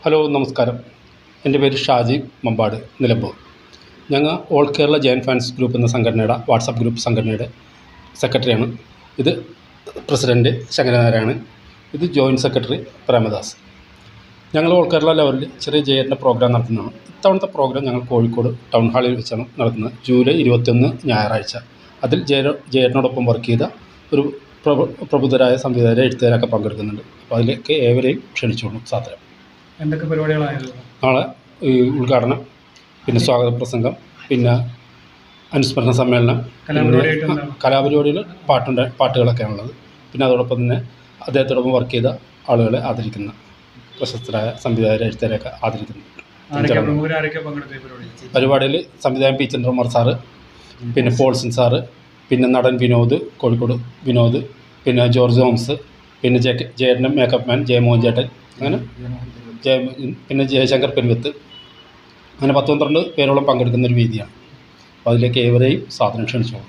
Hello നമസ്കാരം. എൻ്റെ പേര് ഷാജി മമ്പാട്, നിലമ്പൂർ. ഞങ്ങൾ all Kerala Jayan fans group എന്ന സംഘടനയുടെ വാട്സപ്പ് ഗ്രൂപ്പ് സംഘടനയുടെ സെക്രട്ടറിയാണ്. ഇത് പ്രസിഡൻറ്റ് ശങ്കരനാരായണ്, ഇത് ജോയിൻറ്റ് സെക്രട്ടറി പ്രേമദാസ്. ഞങ്ങൾ ഓൾ കേരള ലെവലിൽ ചെറിയ ജയൻ്റെ പ്രോഗ്രാം നടത്തുന്നതാണ്. ഇത്തവണത്തെ പ്രോഗ്രാം ഞങ്ങൾ കോഴിക്കോട് ടൗൺ ഹാളിൽ വെച്ചാണ് നടത്തുന്നത്. ജൂലൈ 21 ഞായറാഴ്ച. അതിൽ ജയേട്ടനോടൊപ്പം വർക്ക് ചെയ്ത ഒരു പ്രബുദ്ധരായ സംവിധായകരെ എഴുത്തുകാരൊക്കെ പങ്കെടുക്കുന്നുണ്ട്. അപ്പോൾ അതിലേക്ക് ഏവരെയും ക്ഷണിച്ചോളൂ സാദരം. എന്തൊക്കെ പരിപാടികളായിരുന്നു? നാളെ ഉദ്ഘാടനം, പിന്നെ സ്വാഗത പ്രസംഗം, പിന്നെ അനുസ്മരണ സമ്മേളനം, കലാപരിപാടികൾ, പാട്ടുകളൊക്കെയാണ് ഉള്ളത്. പിന്നെ അതോടൊപ്പം തന്നെ അദ്ദേഹത്തോടൊപ്പം വർക്ക് ചെയ്ത ആളുകളെ ആദരിക്കുന്ന പ്രശസ്തരായ സംവിധായകരെ എഴുത്തുകാരെയൊക്കെ ആദരിക്കുന്നു. പരിപാടിയിൽ സംവിധായകൻ പി ചന്ദ്രകുമാർ സാറ്, പിന്നെ പോൾസൺ സാറ്, പിന്നെ നടൻ വിനോദ്, കോഴിക്കോട് വിനോദ്, പിന്നെ ജോർജ് തോമസ്, പിന്നെ ജയേട്ടൻ്റെ മേക്കപ്പ് മാൻ ജയമോഹൻ ചേട്ടൻ, അങ്ങനെ പിന്നെ ജയശങ്കർ പെരുവത്ത്, അങ്ങനെ 10-12 പേരോളം പങ്കെടുക്കുന്നൊരു വേദിയാണ്. അപ്പോൾ അതിലേക്ക് ഏവരെയും സാധനം ക്ഷണിച്ചോളൂ.